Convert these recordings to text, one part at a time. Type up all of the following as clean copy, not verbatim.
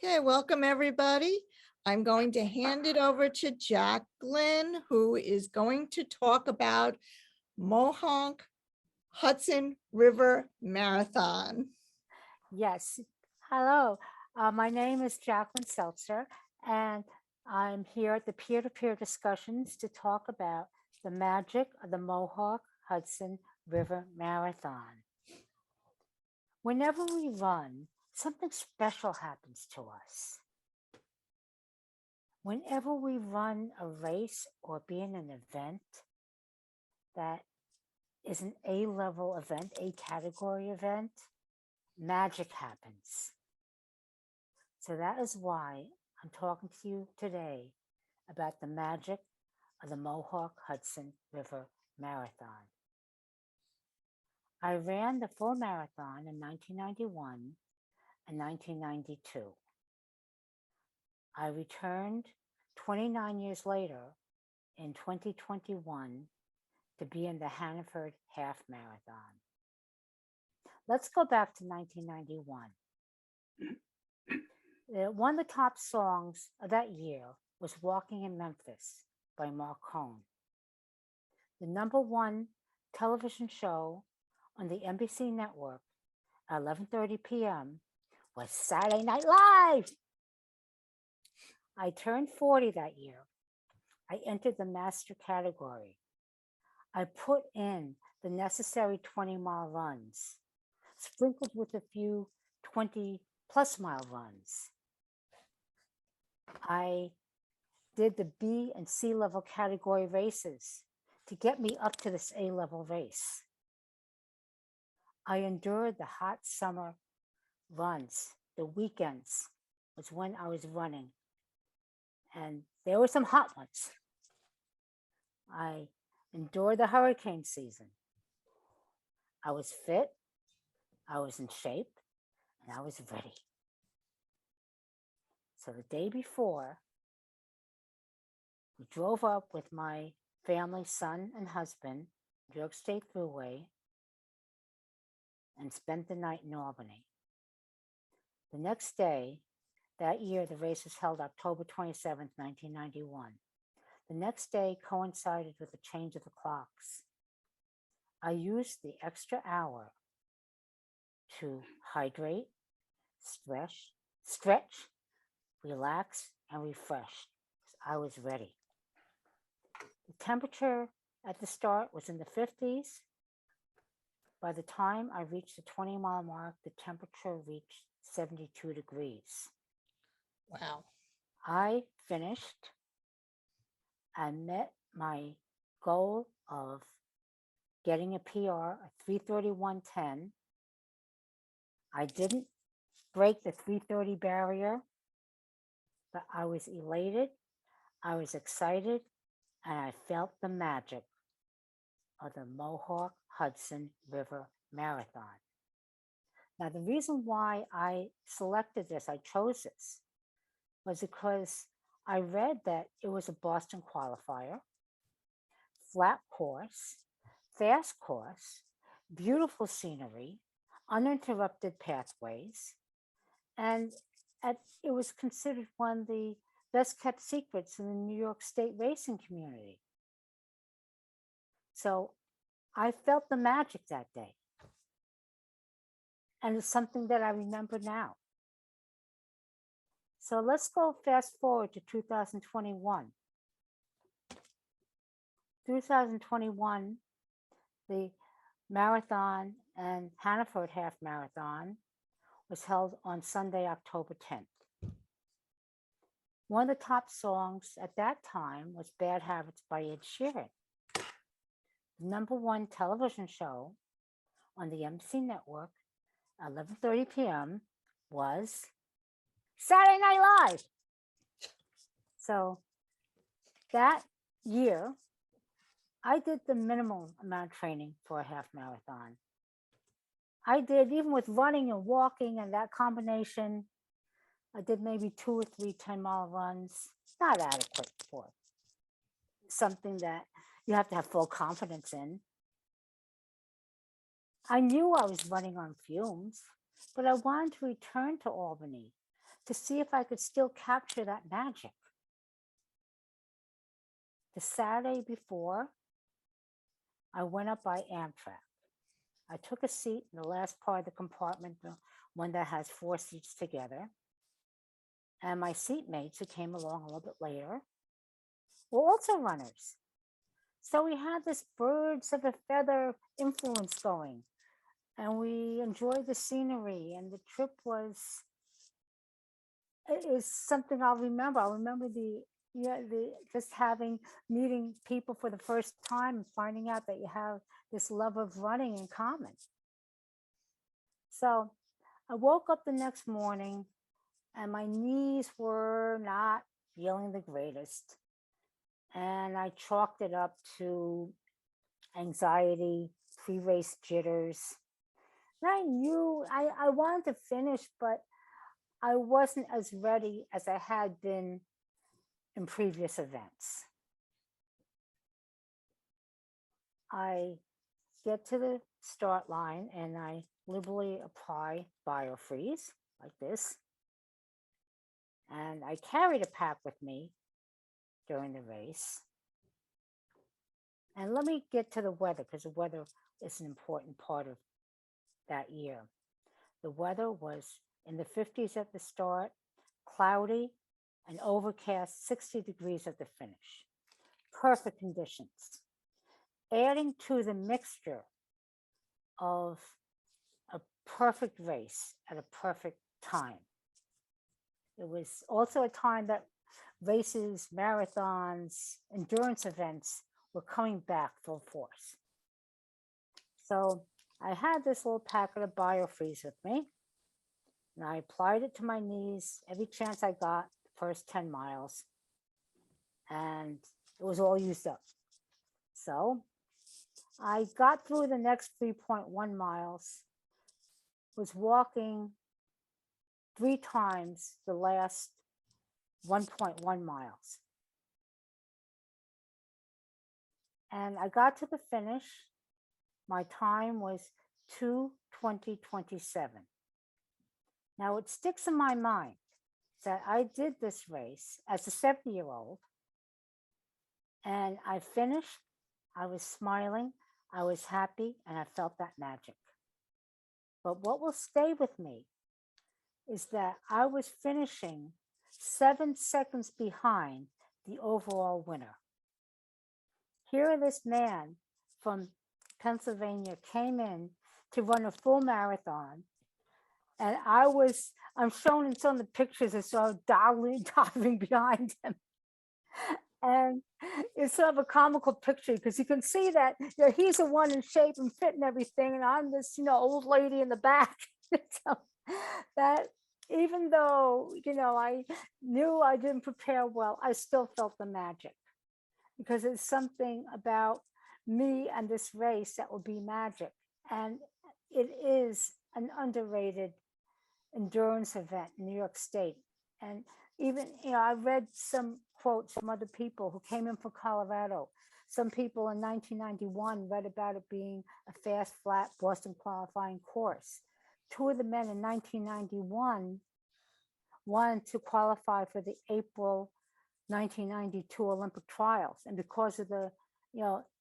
Okay, welcome everybody. I'm going to hand it over to Jacqueline, who is going to talk about Mohonk Hudson River Marathon. Yes. Hello. My name is Jacqueline Seltzer, and I'm here at the peer-to-peer discussions to talk about the magic of the Mohawk Hudson River Marathon. Whenever we run, something special happens to us. Whenever we run a race or be in an event that is an A-level event, A category event, magic happens. So that is why I'm talking to you today about the magic of the Mohawk Hudson River Marathon. I ran the full marathon in 1991 and 1992. I returned 29 years later in 2021 to be in the Hannaford Half Marathon. Let's go back to 1991. One of the top songs of that year was Walking in Memphis by Mark Cohn. The #1 television show on the NBC network at 11:30 p.m. was Saturday Night Live. I turned 40 that year. I entered the master category. I put in the necessary 20-mile runs, sprinkled with a few 20-plus mile runs. I did the B and C level category races to get me up to this A level race. I endured the hot summer runs. The weekends was when I was running, and there were some hot ones. I endured the hurricane season. I was fit, I was in shape, and I was ready. So the day before, we drove up with my family, son and husband, New York State Thruway, and spent the night in Albany. The next day, that year, the race was held October 27th, 1991. The next day coincided with the change of the clocks. I used the extra hour to hydrate, stretch, relax, and refresh. I was ready. The temperature at the start was in the 50s. By the time I reached the 20-mile mark, the temperature reached 72 degrees. Wow. I finished and met my goal of getting a PR of 3:31:10. I didn't break the 3:30 barrier, but I was elated, I was excited, and I felt the magic of the Mohawk Hudson River Marathon. Now, the reason why I selected this, I chose this, was because I read that it was a Boston qualifier, flat course, fast course, beautiful scenery, uninterrupted pathways, and it was considered one of the best kept secrets in the New York State racing community. So I felt the magic that day. And it's something that I remember now. So let's go fast forward to 2021. 2021, the marathon and Hannaford Half Marathon was held on Sunday, October 10th. One of the top songs at that time was Bad Habits by Ed Sheeran. The #1 television show on the NBC network at 11:30 p.m. was Saturday Night Live. So that year, I did the minimum amount of training for a half marathon. I did, even with running and walking and that combination, I did maybe 2 or 3 10-mile runs. Not adequate for something that you have to have full confidence in. I knew I was running on fumes, but I wanted to return to Albany to see if I could still capture that magic. The Saturday before, I went up by Amtrak. I took a seat in the last part of the compartment, the one that has 4 seats together. And my seatmates who came along a little bit later were also runners. So we had this birds of a feather influence going, and we enjoyed the scenery, and the trip was, it is something I'll remember. I'll remember the just meeting people for the first time and finding out that you have this love of running in common. So I woke up the next morning and my knees were not feeling the greatest. And I chalked it up to anxiety, pre-race jitters. And I knew I wanted to finish, but I wasn't as ready as I had been in previous events. I get to the start line and I liberally apply biofreeze like this. And I carried a pack with me during the race. And let me get to the weather, because the weather is an important part of that year. The weather was in the 50s at the start, cloudy and overcast, 60 degrees at the finish. Perfect conditions. Adding to the mixture of a perfect race at a perfect time. It was also a time that races, marathons, endurance events were coming back full force. So I had this little packet of biofreeze with me, and I applied it to my knees every chance I got the first 10 miles, and it was all used up. So I got through the next 3.1 miles, was walking 3 times the last 1.1 miles. And I got to the finish. My time was 2:20:27. Now it sticks in my mind that I did this race as a 70-year-old, and I finished. I was smiling, I was happy, and I felt that magic. But what will stay with me is that I was finishing 7 seconds behind the overall winner. Here, this man from Pennsylvania came in to run a full marathon. And I'm shown in some of the pictures as sort of diving behind him. And it's sort of a comical picture because you can see that he's the one in shape and fit and everything. And I'm this, old lady in the back. So that even though, I knew I didn't prepare well, I still felt the magic because it's something about me and this race that will be magic. And it is an underrated endurance event in New York State. And even, I read some quotes from other people who came in from Colorado. Some people in 1991 read about it being a fast, flat Boston qualifying course. 2 of the men in 1991 wanted to qualify for the April 1992 Olympic trials. And because of the,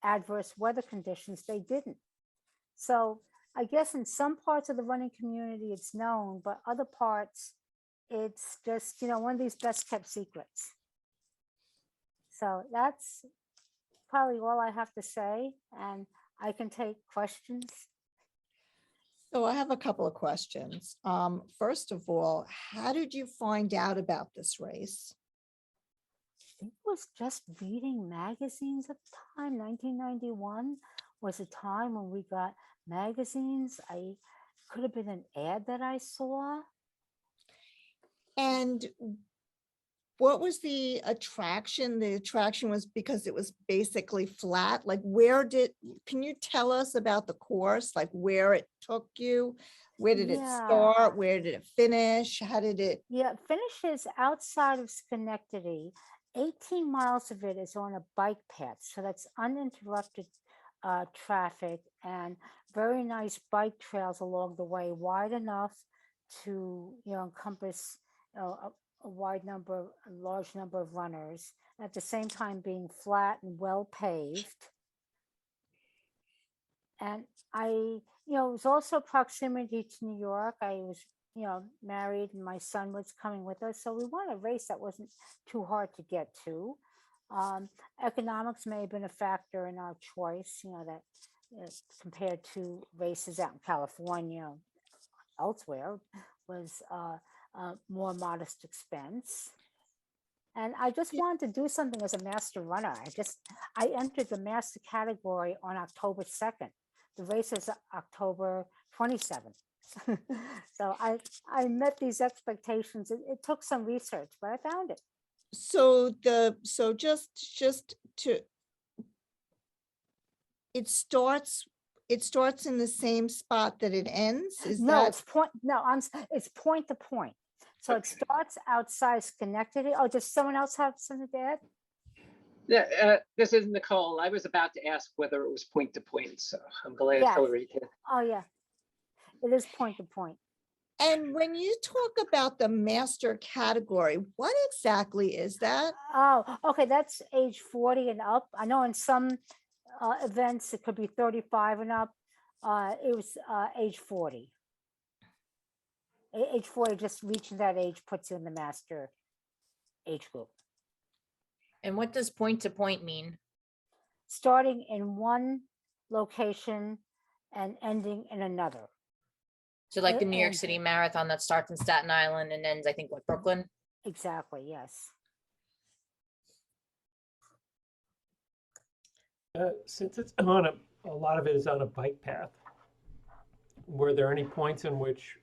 adverse weather conditions, they didn't. So I guess in some parts of the running community, it's known, but other parts, it's just, one of these best kept secrets. So that's probably all I have to say, and I can take questions. So I have a couple of questions. First of all, how did you find out about this race? It was just reading magazines at the time. 1991 was a time when we got magazines. I could have been an ad that I saw. And what was the attraction? The attraction was because it was basically flat. Like can you tell us about the course? Like where it took you? Where did it start? Where did it finish? How did it? Yeah, it finishes outside of Schenectady. 18 miles of it is on a bike path. So that's uninterrupted traffic and very nice bike trails along the way, wide enough to encompass a wide number, a large number of runners, at the same time being flat and well paved. And it was also proximity to New York. I was, married and my son was coming with us. So we wanted a race that wasn't too hard to get to. Economics may have been a factor in our choice, that compared to races out in California, elsewhere, was more modest expense. And I just wanted to do something as a master runner. I entered the master category on October 2nd. The race is October 27th. So I met these expectations. It took some research, but I found it. So just to, it starts in the same spot that it ends? Is No, that? it's point to point. So it starts outside Schenectady. Oh, does someone else have something to add? Yeah, this is Nicole. I was about to ask whether it was point to point, so I'm glad Yes. Hillary did. Oh, yeah. It is point to point. And when you talk about the master category, what exactly is that? Oh, okay. That's age 40 and up. I know in some events it could be 35 and up. It was age 40. Age 40, just reaching that age puts you in the master age group. And what does point to point mean? Starting in one location and ending in another. So like the New York And- City Marathon that starts in Staten Island and ends, I think, what, Brooklyn? Exactly, yes. Since it's on a lot of it is on a bike path, were there any points in which,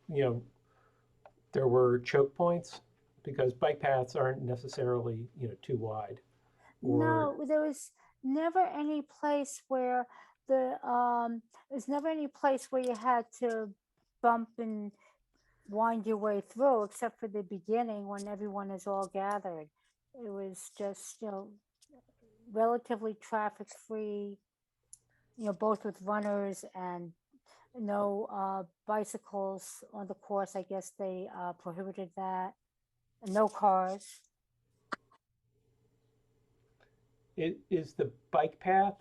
there were choke points? Because bike paths aren't necessarily, too wide. No, there was never any place where there's never any place where you had to bump and wind your way through, except for the beginning when everyone is all gathered. It was just, relatively traffic free, both with runners and no bicycles on the course. I guess they prohibited that. No cars. Is the bike path,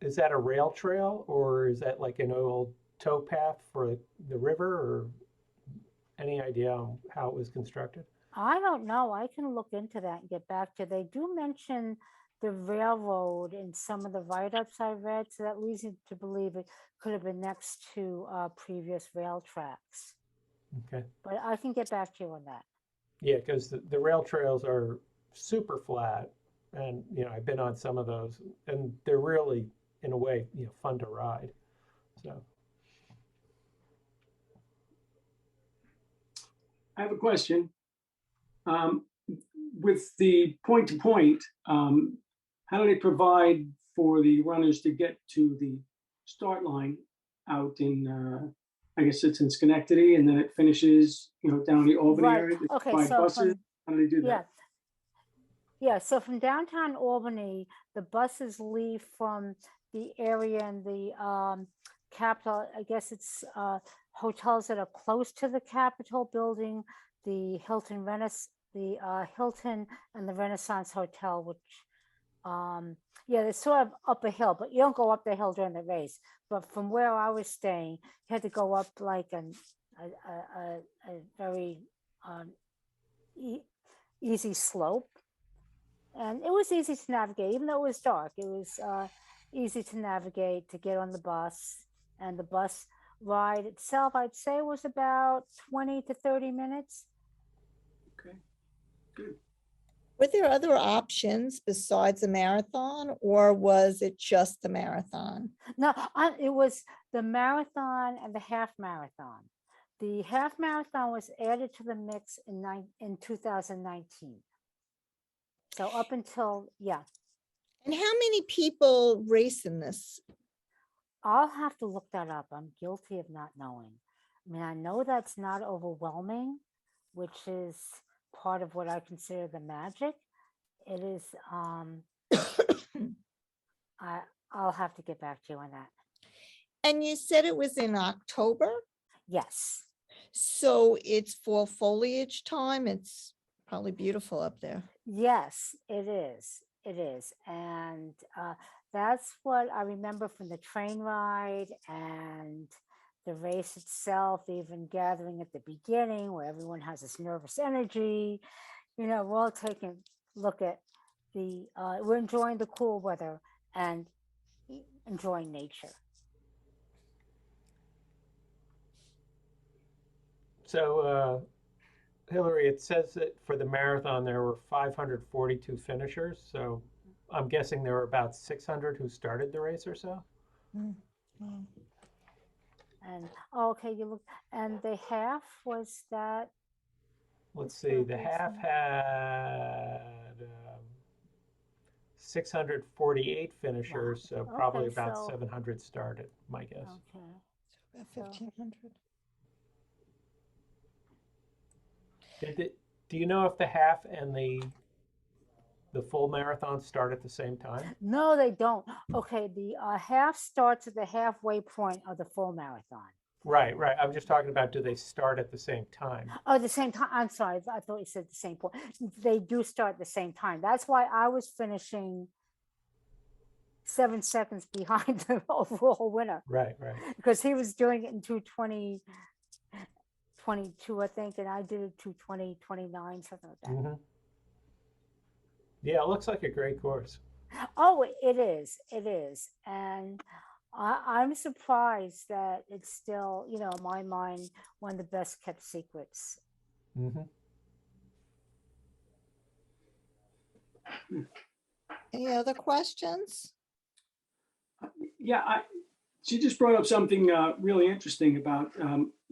is that a rail trail or is that like an old tow path for the river, or any idea on how it was constructed? I don't know. I can look into that and get back to you. They do mention the railroad in some of the write-ups I read, so that leads me to believe it could have been next to previous rail tracks. Okay. But I can get back to you on that. Yeah, because the rail trails are super flat, and I've been on some of those, and they're really, in a way, fun to ride. So I have a question. With the point to point, how do they provide for the runners to get to the start line out in, I guess it's in Schenectady, and then it finishes, down the Albany Right. area? Okay, By so buses? How do they do Yeah. that? Yeah, so from downtown Albany, the buses leave from the area in the Capitol. I guess it's hotels that are close to the Capitol building, the Hilton Hilton and the Renaissance Hotel, which they're sort of up a hill, but you don't go up the hill during the race. But from where I was staying, you had to go up like a very easy slope. And it was easy to navigate, even though it was dark. It was easy to navigate, to get on the bus. And the bus ride itself, I'd say, was about 20 to 30 minutes. Okay, good. Were there other options besides the marathon, or was it just the marathon? No, it was the marathon and the half marathon. The half marathon was added to the mix in 2019. So up until, And how many people race in this? I'll have to look that up. I'm guilty of not knowing. I mean, I know that's not overwhelming, which is part of what I consider the magic. It is, I'll have to get back to you on that. And you said it was in October? Yes. So it's fall foliage time. It's probably beautiful up there. Yes, it is. It is. And that's what I remember from the train ride and the race itself, even gathering at the beginning where everyone has this nervous energy. You know, we're all taking a look at we're enjoying the cool weather and enjoying nature. So, Hillary, it says that for the marathon, there were 542 finishers. So I'm guessing there were about 600 who started the race or so. Wow. And okay, you look, and the half was that. Let's see, the half had 648 finishers, so probably Okay, about so- 700 started, my guess. Okay. About So- 1,500. Do you know if the half and the full marathon start at the same time? No, they don't. Okay, the half starts at the halfway point of the full marathon. Right, right. I'm just talking about, do they start at the same time? Oh, the same time. I'm sorry. I thought you said the same point. They do start at the same time. That's why I was finishing 7 seconds behind the overall winner Right, right. because he was doing it in 2:20, 22, I think, and I did it 2:20, 29, something like that. Hmm. Yeah, it looks like a great course. Oh, it is. It is. And I'm surprised that it's still, you know, in my mind, one of the best kept secrets. Hmm. Any other questions? Yeah, she just brought up something really interesting about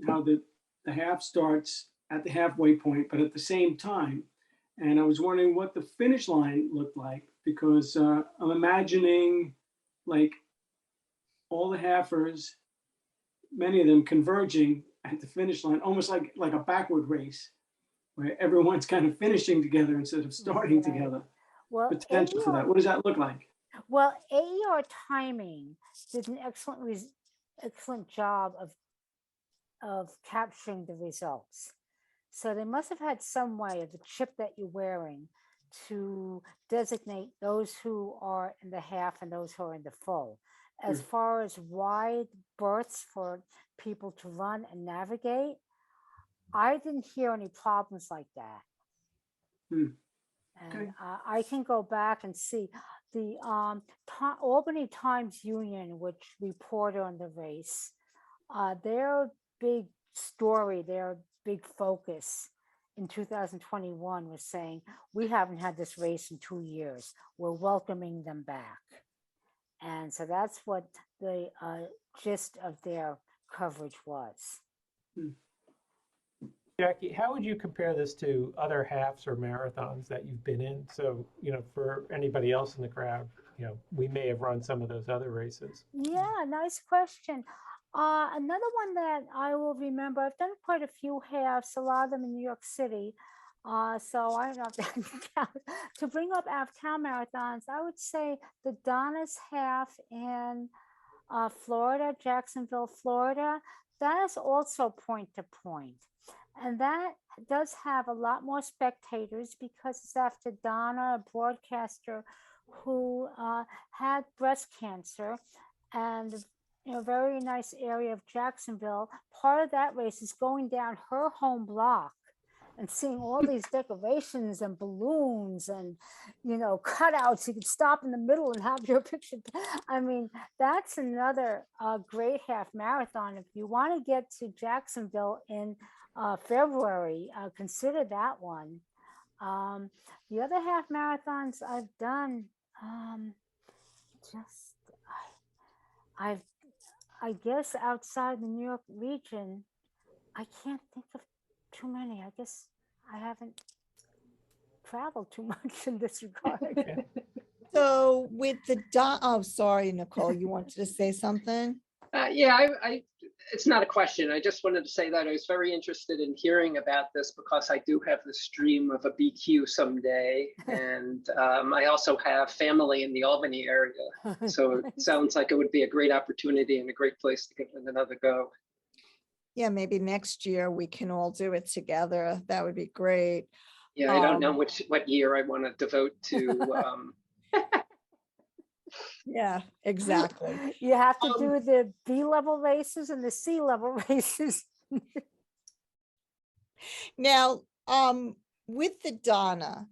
how the half starts at the halfway point, but at the same time. And I was wondering what the finish line looked like, because I'm imagining like all the halfers, many of them converging at the finish line, almost like a backward race, where everyone's kind of finishing together instead of starting Right. together. Well, Potential for that. What does that look like? Well, AER Timing did an excellent job of capturing the results. So they must have had some way of the chip that you're wearing to designate those who are in the half and those who are in the full. As Sure. far as wide berths for people to run and navigate, I didn't hear any problems like that. Hmm. And Okay. I can go back and see the Albany Times Union, which reported on the race. Their big story, their big focus in 2021 was saying, we haven't had this race in 2 years. We're welcoming them back. And so that's what the gist of their coverage was. Jackie, how would you compare this to other halves or marathons that you've been in? So, you know, for anybody else in the crowd, you know, we may have run some of those other races. Yeah, nice question. Another one that I will remember, I've done quite a few halves, a lot of them in New York City. So I don't know if that counts. To bring up out-of-town marathons, I would say the Donna's half in Florida, Jacksonville, Florida. That is also point to point. And that does have a lot more spectators because it's after Donna, a broadcaster who had breast cancer, and in a very nice area of Jacksonville. Part of that race is going down her home block and seeing all these decorations and balloons and, you know, cutouts. You could stop in the middle and have your picture. I mean, that's another great half marathon. If you want to get to Jacksonville in February, consider that one. The other half marathons I've done, I guess outside the New York region, I can't think of too many. I guess I haven't traveled too much in this regard. So with the oh, sorry, Nicole, you wanted to say something? Yeah, it's not a question. I just wanted to say that I was very interested in hearing about this because I do have this dream of a BQ someday. And I also have family in the Albany area. So it sounds like it would be a great opportunity and a great place to give it another go. Yeah, maybe next year we can all do it together. That would be great. Yeah, I don't know Um, what year I want to devote to. Yeah, exactly. You have to Um, do the B level races and the C level races. Now, with the Donna,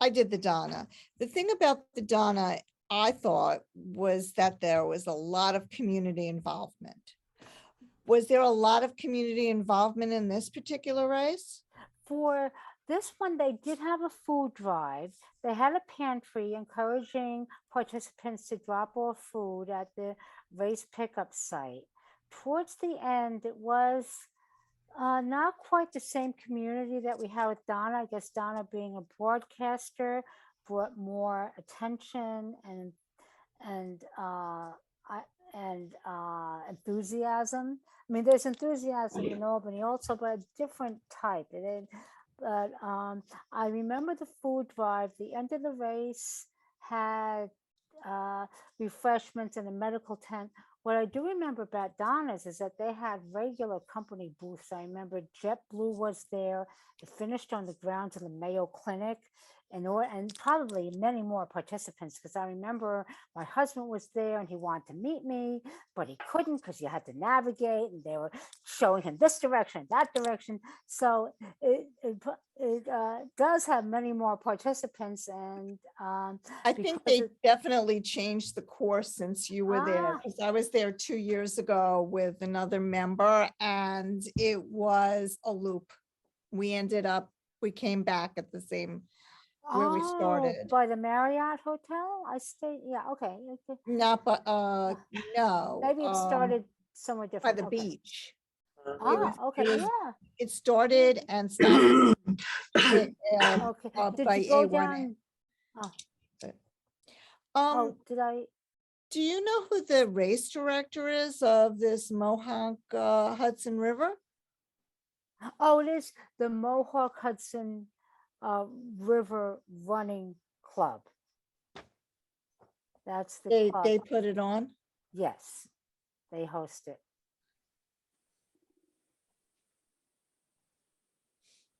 I did the Donna. The thing about the Donna, I thought, was that there was a lot of community involvement. Was there a lot of community involvement in this particular race? For this one, they did have a food drive. They had a pantry encouraging participants to drop off food at the race pickup site. Towards the end, it was not quite the same community that we had with Donna. I guess Donna, being a broadcaster, brought more attention and enthusiasm. I mean, there's enthusiasm in Albany also, but a different type. But I remember the food drive. The end of the race had refreshments and a medical tent. What I do remember about Donna's is that they had regular company booths. I remember JetBlue was there. It finished on the grounds of the Mayo Clinic, and probably many more participants, because I remember my husband was there and he wanted to meet me, but he couldn't because you had to navigate, and they were showing him this direction, that direction. So it does have many more participants, and I think because they definitely changed the course since you were there, Ah. because I was there 2 years ago with another member and it was a loop. We came back at the same, where we started. by the Marriott Hotel. I stayed. Yeah. Okay. Not, but, no. Maybe it started somewhere By different. the Okay. beach. Okay. was- Yeah. It started and stopped Okay. Did by you go A1. down? Um, Did I? do you know who the race director is of this Mohawk Hudson River? Oh, it is the Mohawk Hudson River Running Club. That's the They club. they put it on? Yes, they host it.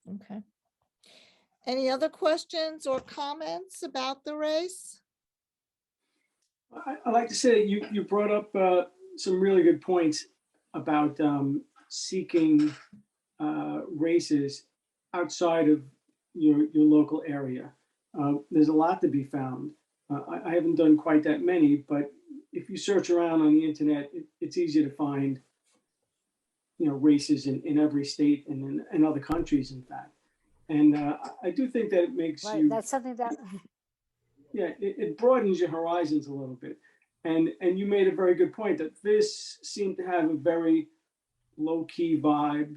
Okay. Any other questions or comments about the race? I'd like to say you brought up some really good points about seeking races outside of your local area. There's a lot to be found. I haven't done quite that many, but if you search around on the internet, it's easy to find, races in every state and in other countries, in fact. And I do think that it makes Right. you, That's something that. yeah, it broadens your horizons a little bit. And you made a very good point that this seemed to have a very low-key vibe,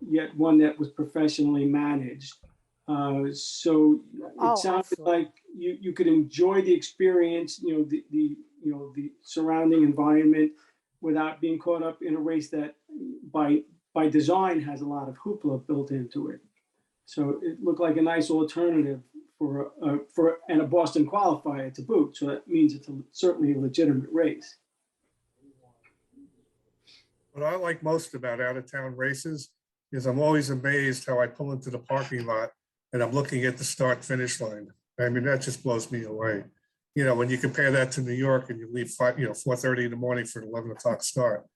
yet one that was professionally managed. So it sounded Absolutely. like you could enjoy the experience, the surrounding environment, without being caught up in a race that by design has a lot of hoopla built into it. So it looked like a nice alternative for a Boston qualifier to boot. So that means it's certainly a legitimate race. What I like most about out-of-town races is I'm always amazed how I pull into the parking lot and I'm looking at the start-finish line. I mean, that just blows me away. When you compare that to New York and you leave 4:30 in the morning for an 11 o'clock start.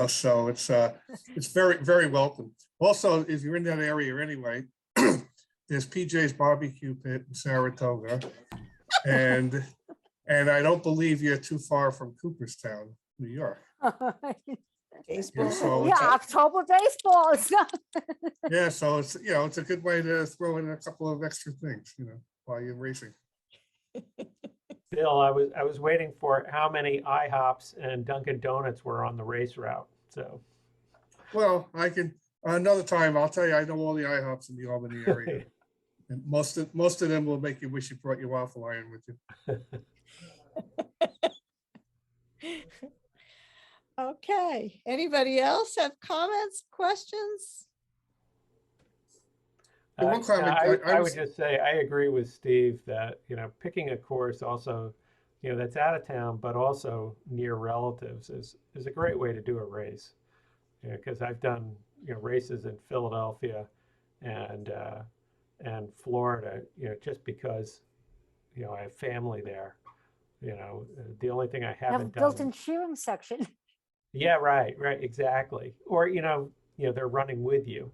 So it's very, very welcome. Also, if you're in that area anyway, there's PJ's Barbecue Pit in Saratoga, and I don't believe you're too far from Cooperstown, New York. Baseball. So Yeah, October baseball. Yeah, so it's a good way to throw in a couple of extra things, while you're racing. Bill, I was waiting for how many IHOPs and Dunkin' Donuts were on the race route. So, Well, I can another time. I'll tell you, I know all the IHOPs in the Albany area, and most of them will make you wish you brought your waffle iron with you. Okay, anybody else have comments, questions? The one comment I would just say I agree with Steve that picking a course also that's out of town but also near relatives is a great way to do a race. Because I've done races in Philadelphia and Florida, just because I have family there. The only thing I Have a haven't built-in done. cheering section. Yeah, right, exactly. Or they're running with you,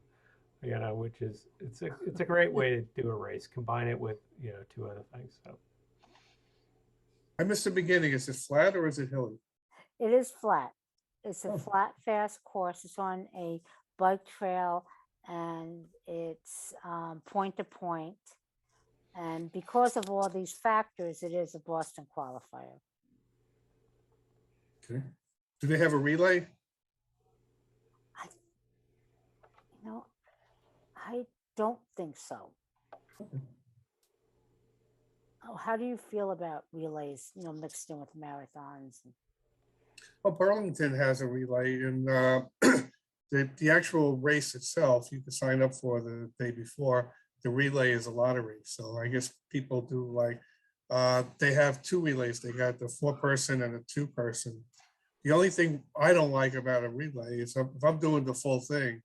which is it's a great way to do a race. Combine it with two other things. So I missed the beginning. Is it flat or is it hilly? It is flat. It's a Oh. flat, fast course. It's on a bike trail, and it's point to point. And because of all these factors, it is a Boston qualifier. Okay. Do they have a relay? I don't think so. Oh, how do you feel about relays, mixed in with marathons? Well, Burlington has a relay, and the actual race itself, you can sign up for the day before. The relay is a lottery, so I guess people do like, they have two relays. They got the 4-person and a 2-person. The only thing I don't like about a relay is if I'm doing the full thing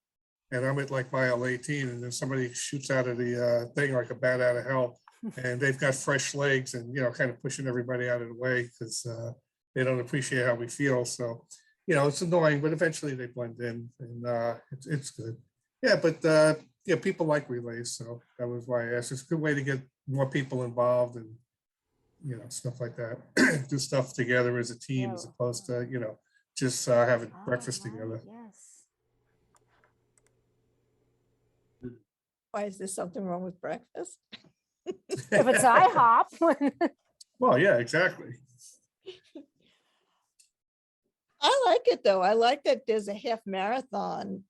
and I'm at like mile 18 and then somebody shoots out of the thing like a bat out of hell, and they've got fresh legs and, kind of pushing everybody out of the way because they don't appreciate how we feel. So, it's annoying, but eventually they blend in and it's good. Yeah, but people like relays. So that was why I asked. It's a good way to get more people involved and, stuff like that. Do stuff together as a team as opposed to, just having breakfast together. Yes. Why is there something wrong with breakfast? If it's IHOP. Well, yeah, exactly. I like it though. I like that there's a half marathon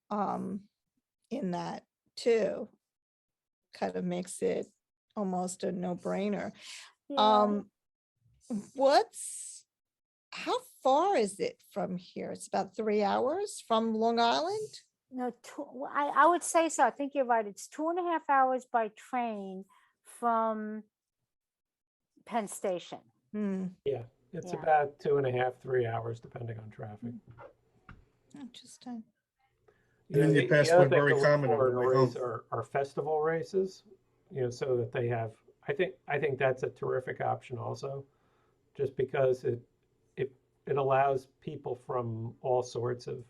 in that too. Kind of makes it almost a no-brainer. Yeah. How far is it from here? It's about 3 hours from Long Island? No, I would say so. I think you're right. It's 2.5 hours by train from Penn Station. yeah, it's Yeah. about 2.5, 3 hours depending on traffic. Interesting. And then you pass the other one thing very to look common on for the in a way race home. are festival races, so that they have. I think that's a terrific option also, just because it allows people from all sorts of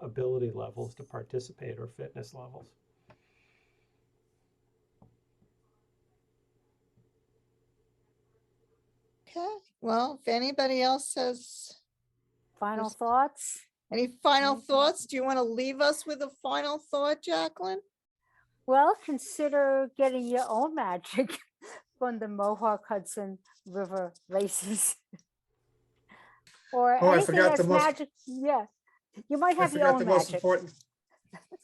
ability levels to participate or fitness levels. Okay, well, if anybody else has Final Yes. thoughts? any final Anything? thoughts, do you want to leave us with a final thought, Jacqueline? Well, consider getting your own magic from the Mohawk Hudson River races. Or Oh, I anything forgot the that's most- magic. Yeah. You might I have your forgot own the most magic. important.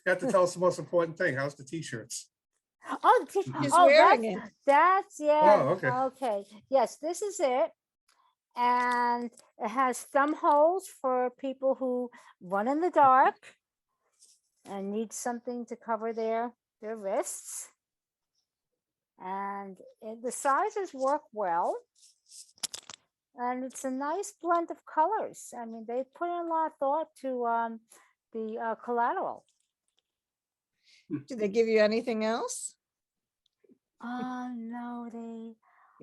Forgot to tell us the most important thing. How's the t-shirts? Oh, She's oh, wearing it. that's yeah. Oh, okay. Okay. Yes, this is it. And it has thumb holes for people who run in the dark and need something to cover their wrists. And the sizes work well. And it's a nice blend of colors. I mean, they put in a lot of thought to the collateral. Did they give you anything else? No, they,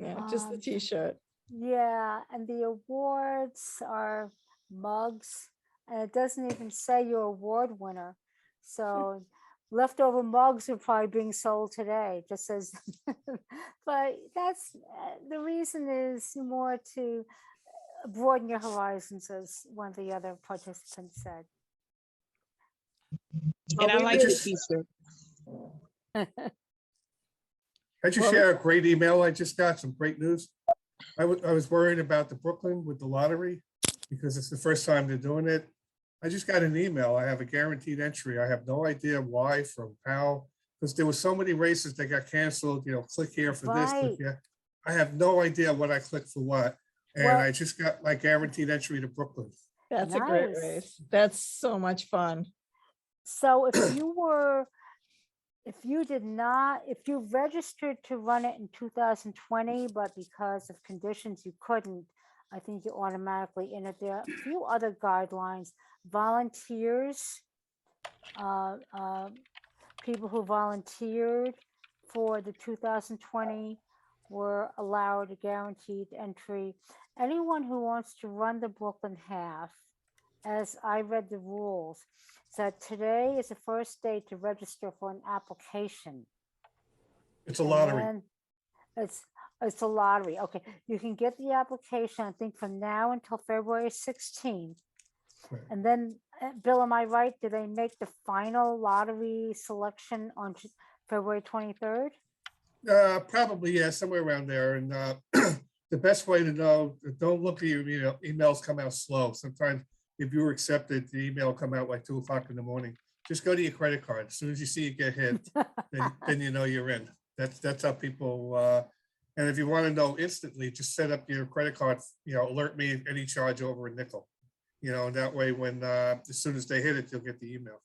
Yeah, just the t-shirt. yeah, and the awards are mugs, and it doesn't even say your award winner. So leftover mugs are probably being sold today, just says, but that's the reason is more to broaden your horizons, as one of the other participants said. And I we like the wish- t-shirt. I just share a great email I just got, some great news. I was worried about the Brooklyn with the lottery because it's the first time they're doing it. I just got an email. I have a guaranteed entry. I have no idea why, from how, because there were so many races that got canceled, click here for this, click Right. here. I have no idea what I clicked for what. And Well- I just got my guaranteed entry to Brooklyn. That's a great Nice. race. That's so much fun. So if you registered to run it in 2020, but because of conditions you couldn't, I think you're automatically in it. There are a few other guidelines. Volunteers, people who volunteered for the 2020 were allowed a guaranteed entry. Anyone who wants to run the Brooklyn half, as I read the rules, that today is the first day to register for an application. It's a And lottery. then it's a lottery. Okay, you can get the application, I think, from now until February 16th. Right. And then, Bill, am I right? Do they make the final lottery selection on February 23rd? Probably, yeah, somewhere around there. And the best way to know, don't look at your emails come out slow. Sometimes if you were accepted, the email come out like 2 o'clock in the morning. Just go to your credit card. As soon as you see it get hit, then you know you're in. That's how people, and if you want to know instantly, just set up your credit card, alert me if any charge over a nickel. And that way when, as soon as they hit it, you'll get the email.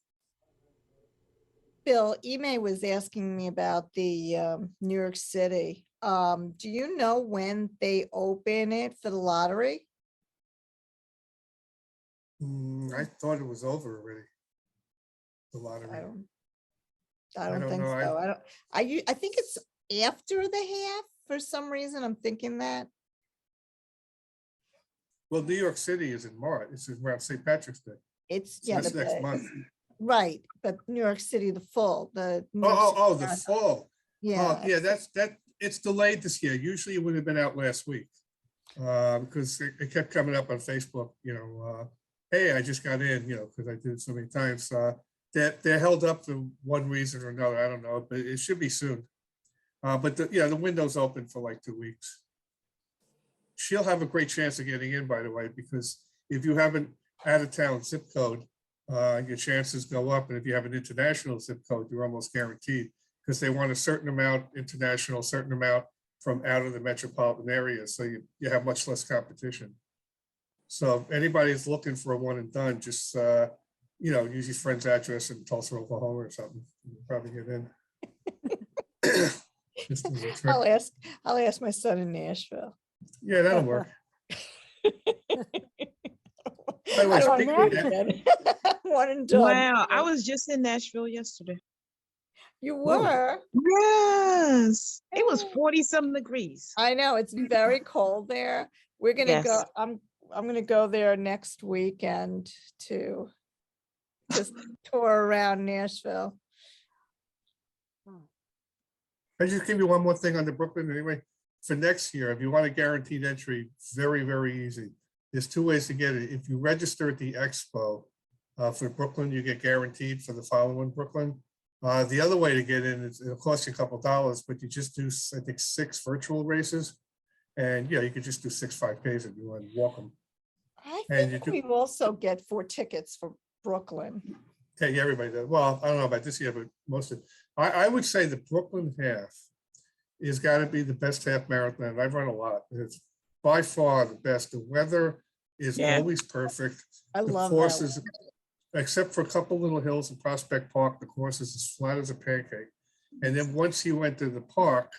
Bill, Ime was asking me about the New York City. Do you know when they open it for the lottery? I thought it was over already. The lottery. I don't think know. so. I think it's after the half for some reason. I'm thinking that. Well, New York City is in March. It's around St. Patrick's Day. It's So that's next month. right, but New York City, the full, the New York City Oh, the Marathon. fall. Yeah. Oh, yeah, it's delayed this year. Usually it would have been out last week. Because it kept coming up on Facebook, hey, I just got in, because I did it so many times. They're held up for one reason or another. I don't know, but it should be soon. But the window's open for like 2 weeks. She'll have a great chance of getting in, by the way, because if you have an out-of-town zip code, your chances go up. And if you have an international zip code, you're almost guaranteed, because they want a certain amount international, certain amount from out of the metropolitan area. So you have much less competition. So if anybody's looking for a one and done, just, use your friend's address in Tulsa, Oklahoma or something. You'll probably get in. Just as a trick. I'll ask my son in Nashville. Yeah, that'll work. By the way, I don't speaking think of that, that- One and done. Wow, I was just in Nashville yesterday. You Whoa. were. Yes, it was 40-something degrees. I know, it's very cold there. We're gonna go, Yes. I'm gonna go there next weekend to just tour around Nashville. I just give you one more thing on the Brooklyn anyway. For next year, if you want a guaranteed entry, very, very easy. There's 2 ways to get it. If you register at the expo for Brooklyn, you get guaranteed for the following Brooklyn. The other way to get in is it'll cost you a couple dollars, but you just do, I think, 6 virtual races. And you could just do 6 5Ks if you want to walk them. I And you think do- we also get 4 tickets for Brooklyn. Okay, everybody does. Well, I don't know about this year, but most of, I would say the Brooklyn half is got to be the best half marathon. I've run a lot. It's by far the best. The weather is Yeah. always perfect. I The love course that. is, except for a couple little hills in Prospect Park, the course is as flat as a pancake. And then once you enter the park,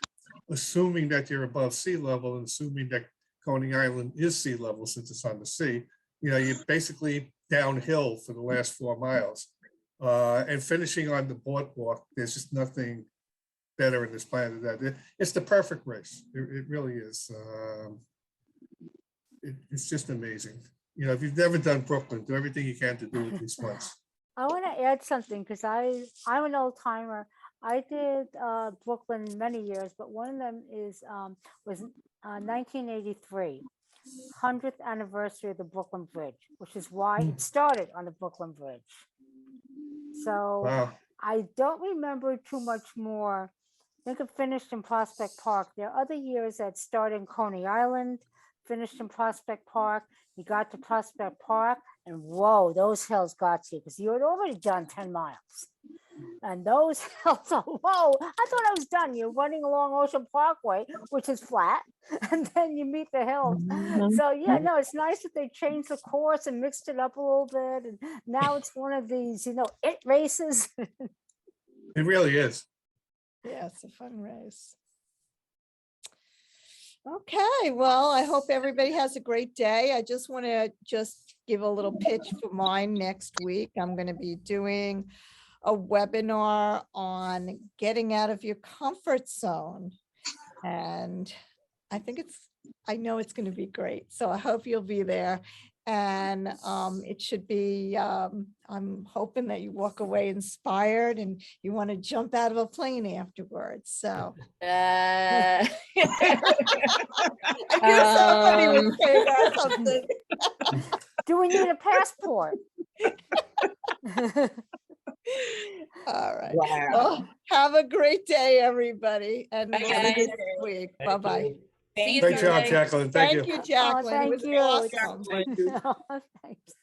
assuming that you're above sea level and assuming that Coney Island is sea level since it's on the sea, you're basically downhill for the last 4 miles. And finishing on the boardwalk, there's just nothing better in this planet than that. It's the perfect race. It really is. It's just amazing. If you've never done Brooklyn, do everything you can to do it these months. I want to add something because I'm an old timer. I did Brooklyn many years, but one of them was 1983, 100th anniversary of the Brooklyn Bridge, which is why it started on the Brooklyn Bridge. So Wow. I don't remember too much more. I think it finished in Prospect Park. There are other years that started in Coney Island, finished in Prospect Park. You got to Prospect Park, and whoa, those hills got you because you had already done 10 miles. And those hills, whoa, I thought I was done. You're running along Ocean Parkway, which is flat, and then you meet the hills. Mhm. So yeah, no, it's nice that they changed the course and mixed it up a little bit. And now it's one of these, it races. It really is. Yeah, it's a fun race. Okay, well, I hope everybody has a great day. I just want to give a little pitch for mine next week. I'm going to be doing a webinar on getting out of your comfort zone. And I know it's going to be great. So I hope you'll be there. And it should be, I'm hoping that you walk away inspired and you want to jump out of a plane afterwards. So I knew somebody would say that something. Do we need a passport? All right. Wow. Well, have a great day, everybody. And Bye, we'll see you guys. next week. Thank Bye-bye. you. See you Great job, Sunday. Jacqueline. Thank you. Thank you, Jacqueline. It thank was you. awesome. Thank you. Thanks.